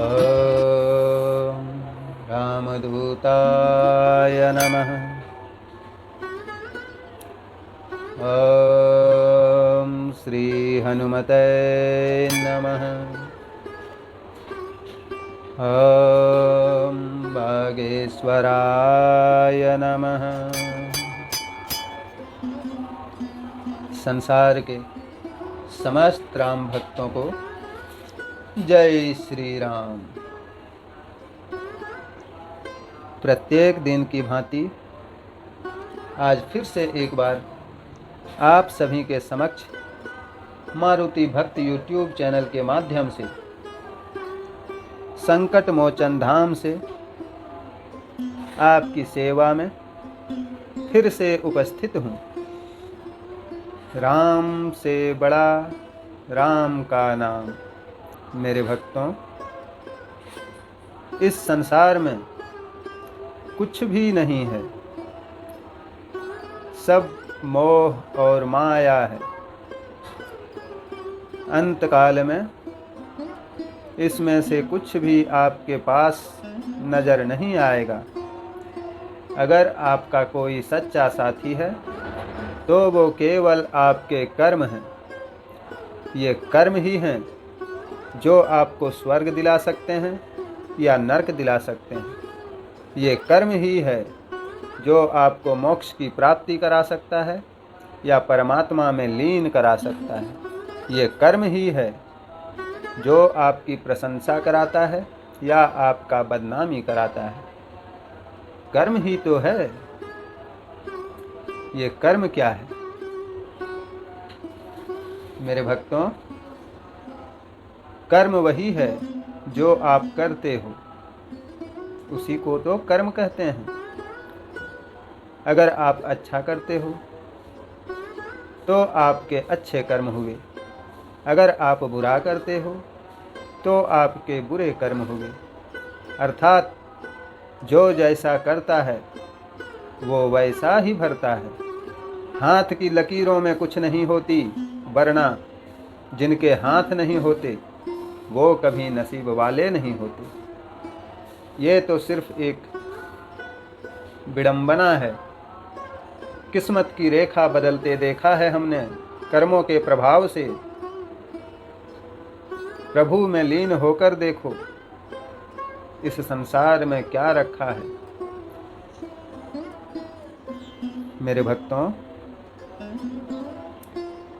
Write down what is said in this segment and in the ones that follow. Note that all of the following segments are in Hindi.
ॐ रामदूताय नमः। ॐ श्रीहनुमते नमः। ॐ बागेश्वराय नमः। संसार के समस्त राम भक्तों को जय श्री राम। प्रत्येक दिन की भांति आज फिर से एक बार आप सभी के समक्ष मारुति भक्त यूट्यूब चैनल के माध्यम से संकट मोचन धाम से आपकी सेवा में फिर से उपस्थित हूँ। राम से बड़ा राम का नाम। मेरे भक्तों, इस संसार में कुछ भी नहीं है, सब मोह और माया है। अंत काल में इसमें से कुछ भी आपके पास नजर नहीं आएगा। अगर आपका कोई सच्चा साथी है तो वो केवल आपके कर्म हैं। ये कर्म ही हैं जो आपको स्वर्ग दिला सकते हैं या नरक दिला सकते हैं। ये कर्म ही है जो आपको मोक्ष की प्राप्ति करा सकता है या परमात्मा में लीन करा सकता है। ये कर्म ही है जो आपकी प्रशंसा कराता है या आपका बदनामी कराता है। कर्म ही तो है। ये कर्म क्या है? मेरे भक्तों, कर्म वही है जो आप करते हो, उसी को तो कर्म कहते हैं। अगर आप अच्छा करते हो तो आपके अच्छे कर्म हुए। अगर आप बुरा करते हो तो आपके बुरे कर्म हुए। अर्थात जो जैसा करता है वो वैसा ही भरता है। हाथ की लकीरों में कुछ नहीं होती, वरना जिनके हाथ नहीं होते वो कभी नसीब वाले नहीं होते। ये तो सिर्फ एक विडंबना है। किस्मत की रेखा बदलते देखा है हमने। कर्मों के प्रभाव से प्रभु में लीन होकर देखो इस संसार में क्या रखा है। मेरे भक्तों,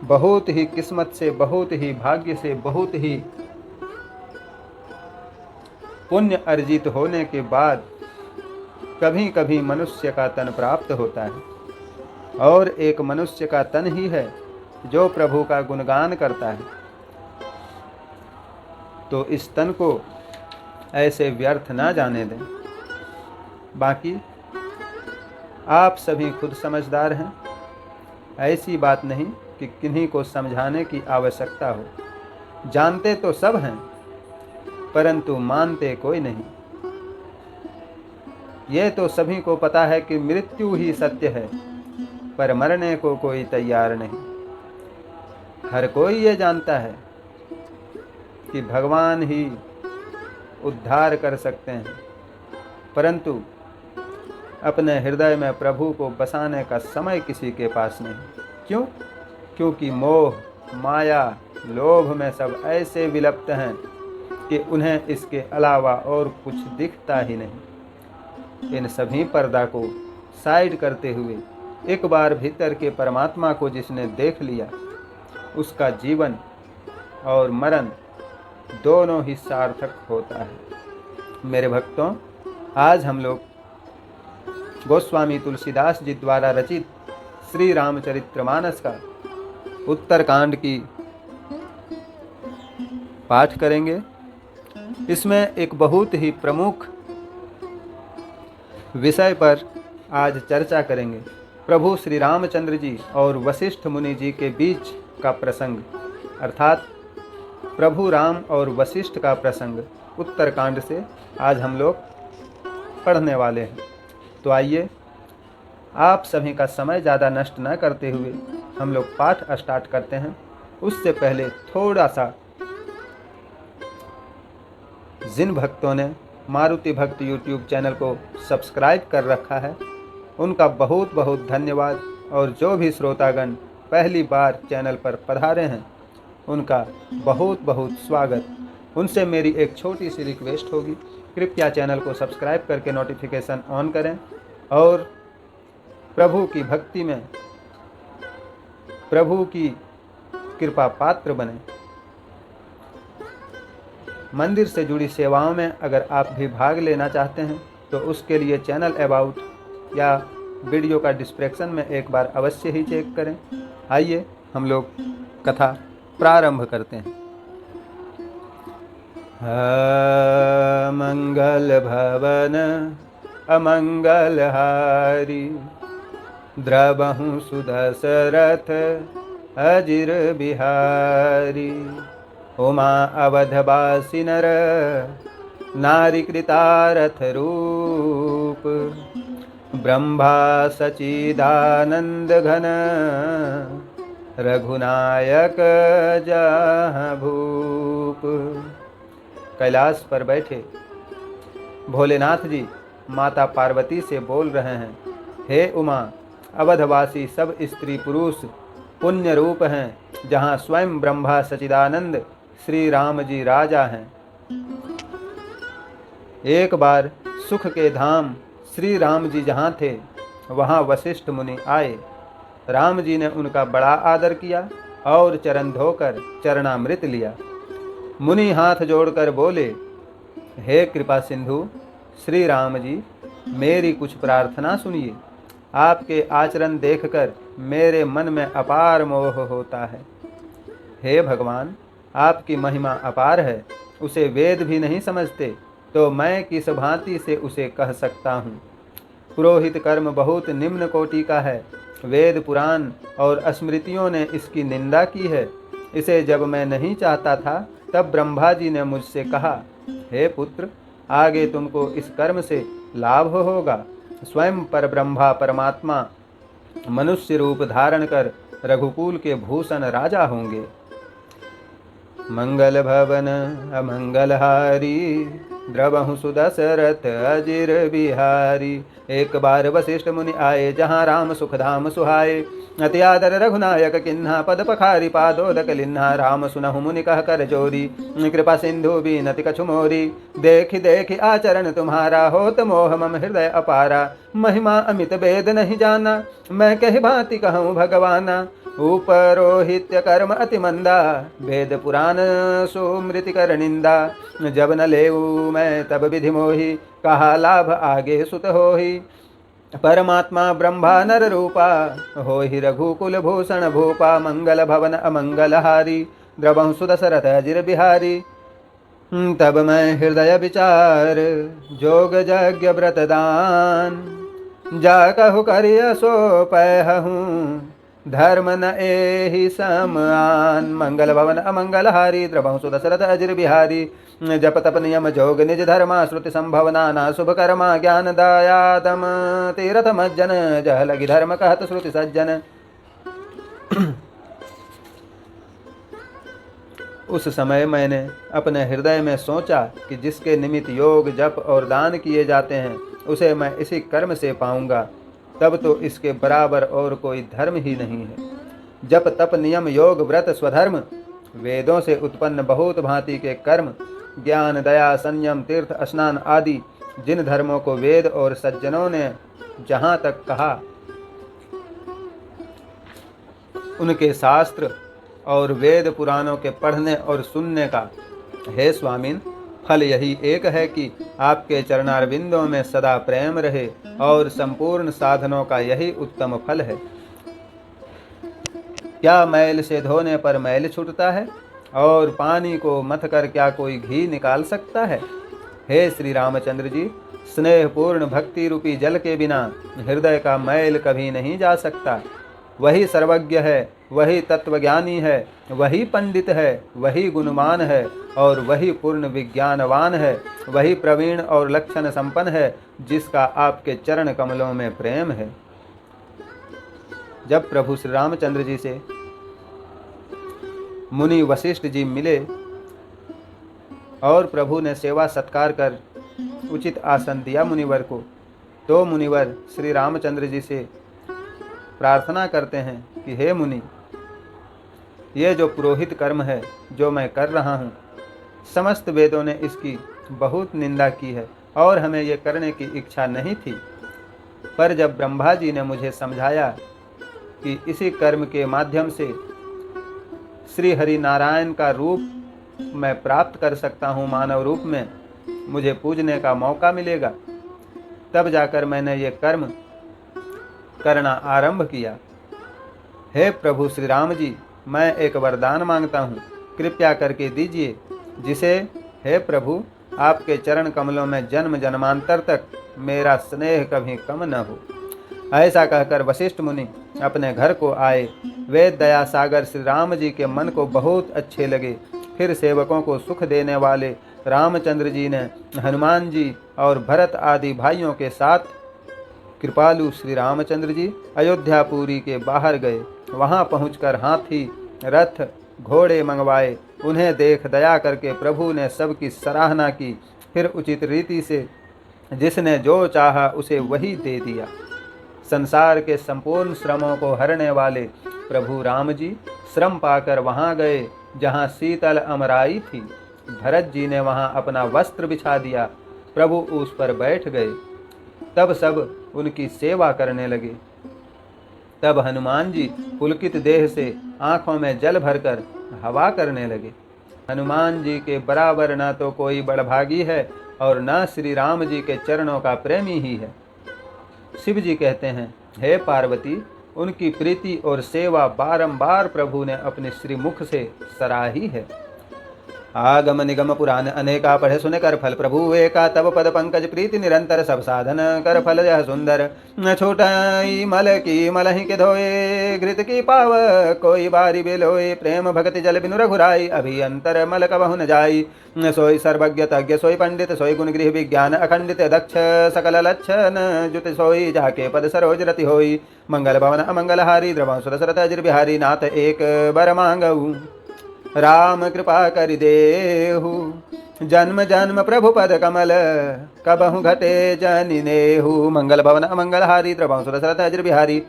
बहुत ही किस्मत से, बहुत ही भाग्य से, बहुत ही पुण्य अर्जित होने के बाद कभी कभी मनुष्य का तन प्राप्त होता है। और एक मनुष्य का तन ही है जो प्रभु का गुणगान करता है। तो इस तन को ऐसे व्यर्थ ना जाने दें। बाकी आप सभी खुद समझदार हैं। ऐसी बात नहीं कि किन्हीं को समझाने की आवश्यकता हो। जानते तो सब हैं, परंतु मानते कोई नहीं। ये तो सभी को पता है कि मृत्यु ही सत्य है, पर मरने को कोई तैयार नहीं। हर कोई ये जानता है कि भगवान ही उद्धार कर सकते हैं, परंतु अपने हृदय में प्रभु को बसाने का समय किसी के पास नहीं। क्यों? क्योंकि मोह, माया, लोभ में सब ऐसे विलप्त हैं कि उन्हें इसके अलावा और कुछ दिखता ही नहीं। इन सभी पर्दा को साइड करते हुए एक बार भीतर के परमात्मा को जिसने देख लिया, उसका जीवन और मरण दोनों ही सार्थक होता है। मेरे भक्तों, आज हम लोग गोस्वामी तुलसीदास जी द्वारा रचित श्री रामचरितमानस का उत्तरकांड की पाठ करेंगे। इसमें एक बहुत ही प्रमुख विषय पर आज चर्चा करेंगे। प्रभु श्री रामचंद्र जी और वशिष्ठ मुनि जी के बीच का प्रसंग, अर्थात प्रभु राम और वशिष्ठ का प्रसंग उत्तरकांड से आज हम लोग पढ़ने वाले हैं। तो आइए, आप सभी का समय ज़्यादा नष्ट न करते हुए हम लोग पाठ स्टार्ट करते हैं। उससे पहले थोड़ा सा जिन भक्तों ने मारुति भक्त यूट्यूब चैनल को सब्सक्राइब कर रखा है उनका बहुत बहुत धन्यवाद, और जो भी श्रोतागण पहली बार चैनल पर पधारे हैं उनका बहुत बहुत स्वागत। उनसे मेरी एक छोटी सी रिक्वेस्ट होगी, कृपया चैनल को सब्सक्राइब करके नोटिफिकेशन ऑन करें और प्रभु की भक्ति में प्रभु की कृपा पात्र बने। मंदिर से जुड़ी सेवाओं में अगर आप भी भाग लेना चाहते हैं तो उसके लिए चैनल अबाउट या वीडियो का डिस्क्रिप्शन में एक बार अवश्य ही चेक करें। आइए हम लोग कथा प्रारंभ करते हैं। मंगल भवन अमंगलहारी, द्रवहु सुदशरथ अजिर बिहारी। उमा अवधवासी नर नारी कृतारथ रूप, ब्रह्मा सचिदानंद घन रघुनायक जहाँ भूप। कैलाश पर बैठे भोलेनाथ जी माता पार्वती से बोल रहे हैं, हे उमा, अवधवासी सब स्त्री पुरुष पुण्य रूप हैं, जहाँ स्वयं ब्रह्मा सचिदानंद श्री राम जी राजा हैं। एक बार सुख के धाम श्री राम जी जहाँ थे वहाँ वशिष्ठ मुनि आए। राम जी ने उनका बड़ा आदर किया और चरण धोकर चरणामृत लिया। मुनि हाथ जोड़कर बोले, हे कृपा सिंधु श्री राम जी, मेरी कुछ प्रार्थना सुनिए। आपके आचरण देखकर मेरे मन में अपार मोह होता है। हे भगवान, आपकी महिमा अपार है, उसे वेद भी नहीं समझते तो मैं किस भांति से उसे कह सकता हूँ। पुरोहित कर्म बहुत निम्न कोटि का है, वेद पुराण और स्मृतियों ने इसकी निंदा की है। इसे जब मैं नहीं चाहता था तब ब्रह्मा जी ने मुझसे कहा, हे पुत्र, आगे तुमको इस कर्म से लाभ होगा। स्वयं पर ब्रह्मा परमात्मा मनुष्य रूप धारण कर रघुकुल के भूषण राजा होंगे। मंगल भवन अमंगलहारी, द्रवहु सुदशरथ अजिर बिहारी। एक बार वशिष्ठ मुनि आए, जहाँ राम सुख धाम सुहाए। अति आदर रघुनायक किन्हा, पद पखारी पादोदक लिन्हा। राम सुनहु मुनि कह कर जोरी, कृपा सिंधु बीनति कछु मोरी। देखि देखि आचरण तुम्हारा, होत मोह मम हृदय अपारा। महिमा अमित वेद नहीं जाना, मैं कहि भांति कहूँ भगवाना। उपरोहित्य कर्म अति मंदा, वेद पुराण सुमृति कर निंदा। जब न लेऊ मैं तब विधि मोही, कहा लाभ आगे सुत होही। परमात्मा ब्रह्मा नर रूपा, होहि रघुकुल भूषण भूपा। मंगल भवन अमंगलहारी, द्रवहु सुदशरथ अजिर बिहारी। तब मैं हृदय विचार, जोग यज्ञ व्रत दान। जा कहु करिय सो पैहूँ, धर्म न एहि समान। मंगल भवन अमंगलहारी, द्रवहु सुदशरथ अजिर बिहारी। जप तप नियम जोग निज धर्मा, श्रुति संभव नाना शुभ कर्मा। ज्ञान दयादम तीरथ मज्जन, जह लगी धर्म कहत श्रुति सज्जन। उस समय मैंने अपने हृदय में सोचा कि जिसके निमित्त योग जप और दान किए जाते हैं उसे मैं इसी कर्म से पाऊंगा, तब तो इसके बराबर और कोई धर्म ही नहीं है। जप तप नियम योग व्रत स्वधर्म, वेदों से उत्पन्न बहुत भांति के कर्म, ज्ञान दया संयम तीर्थ स्नान आदि जिन धर्मों को वेद और सज्जनों ने जहाँ तक कहा उनके शास्त्र और वेद पुराणों के पढ़ने और सुनने का, हे स्वामिन, फल यही एक है कि आपके चरणारविंदों में सदा प्रेम रहे, और संपूर्ण साधनों का यही उत्तम फल है। क्या मैल से धोने पर मैल छूटता है, और पानी को मथ कर क्या कोई घी निकाल सकता है। हे श्री रामचंद्र जी, स्नेहपूर्ण भक्ति रूपी जल के बिना हृदय का मैल कभी नहीं जा सकता। वही सर्वज्ञ है, वही तत्वज्ञानी है, वही पंडित है, वही गुणवान है और वही पूर्ण विज्ञानवान है, वही प्रवीण और लक्षण संपन्न है जिसका आपके चरण कमलों में प्रेम है। जब प्रभु श्री रामचंद्र जी से मुनि वशिष्ठ जी मिले और प्रभु ने सेवा सत्कार कर उचित आसन दिया मुनिवर को। तो मुनिवर श्री रामचंद्र जी से प्रार्थना करते हैं कि हे मुनि, ये जो पुरोहित कर्म है जो मैं कर रहा हूँ, समस्त वेदों ने इसकी बहुत निंदा की है और हमें ये करने की इच्छा नहीं थी। पर जब ब्रह्मा जी ने मुझे समझाया कि इसी कर्म के माध्यम से श्री हरि नारायण का रूप मैं प्राप्त कर सकता हूँ, मानव रूप में मुझे पूजने का मौका मिलेगा, तब जाकर मैंने ये कर्म करना आरंभ किया। हे प्रभु श्री राम जी, मैं एक वरदान मांगता हूँ, कृपया करके दीजिए, जिसे हे प्रभु आपके चरण कमलों में जन्म जन्मांतर तक मेरा स्नेह कभी कम न हो। ऐसा कहकर वशिष्ठ मुनि अपने घर को आए। वे दया सागर श्री राम जी के मन को बहुत अच्छे लगे। फिर सेवकों को सुख देने वाले रामचंद्र जी ने हनुमान जी और भरत आदि भाइयों के साथ कृपालु श्री रामचंद्र जी अयोध्यापुरी के बाहर गए। वहां पहुंचकर हाथी, रथ, घोड़े मंगवाए। उन्हें देख दया करके प्रभु ने सबकी सराहना की। फिर उचित रीति से जिसने जो चाहा उसे वही दे दिया। संसार के संपूर्ण श्रमों को हरने वाले प्रभु राम जी श्रम पाकर वहां गए जहां शीतल अमराई थी। भरत जी ने वहां अपना वस्त्र बिछा दिया। प्रभु उस पर बैठ गए। तब सब उनकी सेवा करने लगे। तब हनुमान जी पुलकित देह से आंखों में जल भरकर हवा करने लगे। हनुमान जी के बराबर न तो कोई बड़भागी है और न श्री राम जी के चरणों का प्रेमी ही है। शिव जी कहते हैं, हे पार्वती, उनकी प्रीति और सेवा बारंबार प्रभु ने अपने श्रीमुख से सराही है। आगम निगम पुराण अनेका पढ़े सुने कर फल, प्रभु एका तब पद पंकज प्रीति निरंतर सब साधन कर फल यह सुंदर। न छोटाई मल की मलहि के धोए, घृत की पाव कोई बारी बेलोए। प्रेम भक्ति जल बिनु रघुराई, अभी अंतर मल कबहु न जाई। सोई सर्वज्ञ तज्ञ सोई पंडित, सोई गुण गृह विज्ञान अखंडित दक्ष। सकल लक्षण जुत सोई, जाके पद सरोज रति होई। मंगल भवन अमंगल हारी, द्रवं सुरसरत अजिर बिहारी। नाथ एक बर मांगऊ, राम कृपा करि देहु। जन्म जन्म प्रभु पद कमल, कबहु घटे जनि नेहु। मंगल भवन अमंगल हारी, द्रवं सुरसरत अजिर बिहारी।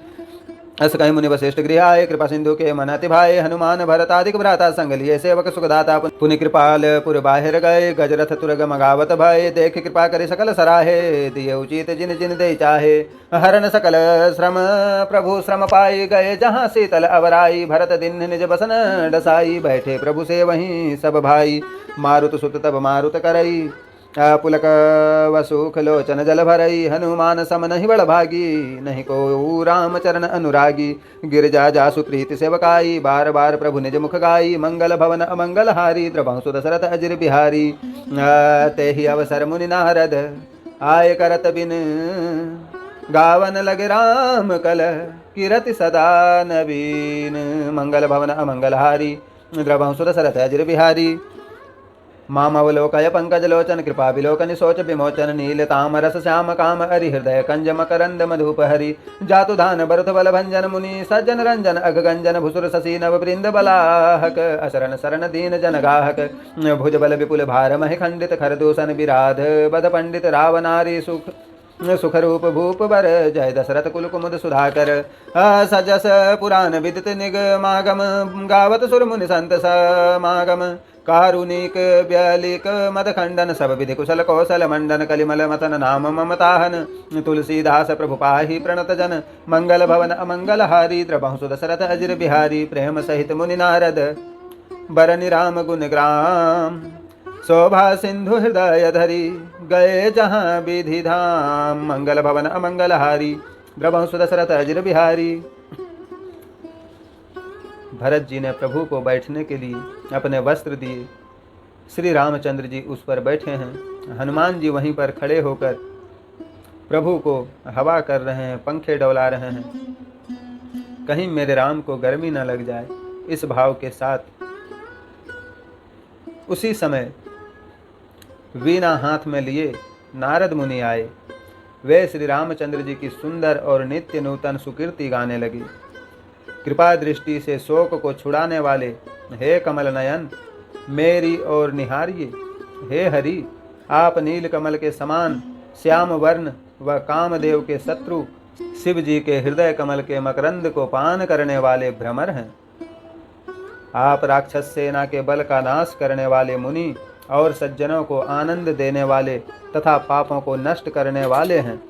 अस कहि मुनि वशिष्ठ गृह आए, कृपा सिंधु के मन अति भाए। हनुमान भरत आदिक भ्राता, संग लिए सेवक सुखदाता। पुनि कृपाल पुर बाहिर गए, गजरथ तुरग मगावत भय। देख कृपा करे सकल सराहे, दिए उचित जिन जिन दे चाहे। हरन सकल श्रम प्रभु श्रम पाई, गए जहाँ शीतल अवराई। भरत दिन निज बसन डसाई, बैठे प्रभु से वहीं सब भाई। मारुत सुत तब मारुत करई, पुलक वसुख लोचन जल भरई। हनुमान सम नहीं बड़ भागी, नहीं को राम चरण अनुरागी। गिरजा जासु प्रीति सेवकाई, बार बार प्रभु निज मुख गाई। मंगल भवन अमंगल हारी, द्रवंसु दशरथ अजिर बिहारी। ते ही अवसर मुनि नारद, आय करत बिन गावन लगे राम कल। किरति सदा नवीन, मंगल भवन अमंगल हारी, द्रवंसु दशरथ अजिर बिहारी। मामवलोकय पंकज लोचन, कृपा विलोकन सोच विमोचन। नील तामरस श्याम काम हरि, हृदय कंज मकरंद मधुप हरि। जातु धान भरत बल भंजन, मुनि सज्जन रंजन अगगंजन। भुसुर शशि नव वृंद बलाहक, अशरण शरण दीन जन गाहक। भुज बल विपुल भार महि खंडित, खरदूषण विराध बद पंडित। रावनारी सुख सुखरूप भूप बर, जय दशरथ कुल कुमुद सुधाकर। सजस पुराण विदित निगमागम, गावत सुर मुनि संत समागम। कारुणिक ब्यालिक मद खंडन, सब विधि कुशल कौशल मंडन। कलिमल मथन नाम ममताहन, तुलसीदास प्रभु पाहि प्रणत जन। मंगल भवन अमंगल हारी, द्रवंसु दशरथ अजिर बिहारी। प्रेम सहित मुनि नारद, बरनि राम गुण ग्राम। शोभा सिंधु हृदय धरी, गए जहाँ विधि धाम। मंगल भवन अमंगल हारी, द्रवंसु दशरथ अजिर बिहारी। भरत जी ने प्रभु को बैठने के लिए अपने वस्त्र दिए। श्री रामचंद्र जी उस पर बैठे हैं। हनुमान जी वहीं पर खड़े होकर प्रभु को हवा कर रहे हैं, पंखे डोला रहे हैं, कहीं मेरे राम को गर्मी न लग जाए, इस भाव के साथ। उसी समय वीणा हाथ में लिए नारद मुनि आए। वे श्री रामचंद्र जी की सुंदर और नित्य नूतन सुकीर्ति गाने लगे। कृपा दृष्टि से शोक को छुड़ाने वाले, हे कमल नयन, मेरी ओर निहारिए। हे हरि, आप नील कमल के समान श्याम वर्ण व कामदेव के शत्रु शिव जी के हृदय कमल के मकरंद को पान करने वाले भ्रमर हैं। आप राक्षस सेना के बल का नाश करने वाले मुनि और सज्जनों को आनंद देने वाले तथा पापों को नष्ट करने वाले हैं।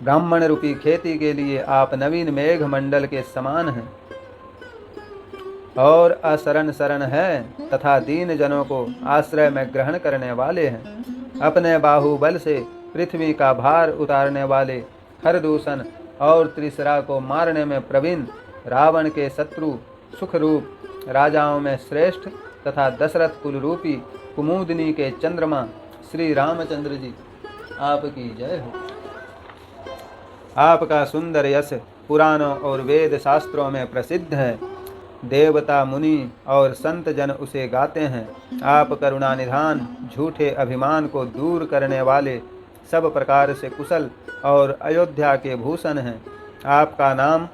ब्राह्मण रूपी खेती के लिए आप नवीन मेघ मंडल के समान हैं और असरण शरण है तथा दीन जनों को आश्रय में ग्रहण करने वाले हैं। अपने बाहुबल से पृथ्वी का भार उतारने वाले, खरदूषण और त्रिसरा को मारने में प्रवीण, रावण के शत्रु, सुखरूप, राजाओं में श्रेष्ठ तथा दशरथ कुल रूपी कुमुदनी के चंद्रमा श्री रामचंद्र जी, आपकी जय हो। आपका सुंदर यश पुराणों और वेद शास्त्रों में प्रसिद्ध है। देवता, मुनि और संत जन उसे गाते हैं। आप करुणा निधान, झूठे अभिमान को दूर करने वाले, सब प्रकार से कुशल और अयोध्या के भूषण हैं। आपका नाम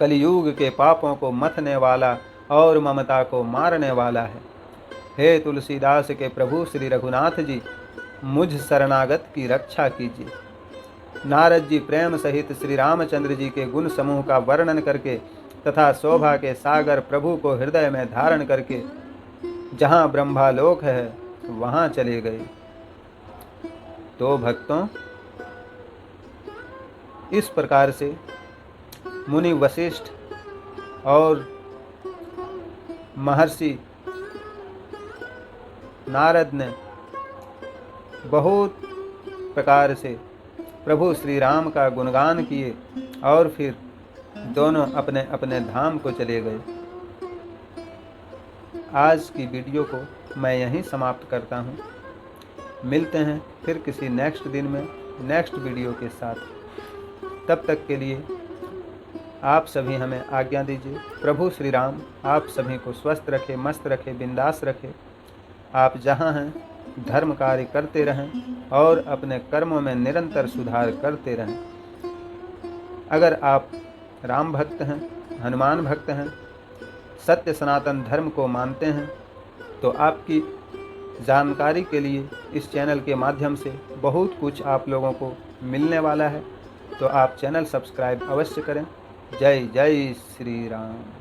कलियुग के पापों को मथने वाला और ममता को मारने वाला है। हे तुलसीदास के प्रभु श्री रघुनाथ जी, मुझ शरणागत की रक्षा कीजिए। नारद जी प्रेम सहित श्री रामचंद्र जी के गुण समूह का वर्णन करके तथा शोभा के सागर प्रभु को हृदय में धारण करके जहाँ ब्रह्मालोक है वहाँ चले गए। तो भक्तों, इस प्रकार से मुनि वशिष्ठ और महर्षि नारद ने बहुत प्रकार से प्रभु श्री राम का गुणगान किए और फिर दोनों अपने अपने धाम को चले गए। आज की वीडियो को मैं यहीं समाप्त करता हूँ। मिलते हैं फिर किसी नेक्स्ट दिन में नेक्स्ट वीडियो के साथ। तब तक के लिए आप सभी हमें आज्ञा दीजिए। प्रभु श्री राम आप सभी को स्वस्थ रखे, मस्त रखे, बिंदास रखे। आप जहाँ हैं धर्म कार्य करते रहें और अपने कर्मों में निरंतर सुधार करते रहें। अगर आप राम भक्त हैं, हनुमान भक्त हैं, सत्य सनातन धर्म को मानते हैं, तो आपकी जानकारी के लिए इस चैनल के माध्यम से बहुत कुछ आप लोगों को मिलने वाला है। तो आप चैनल सब्सक्राइब अवश्य करें। जय जय श्री राम।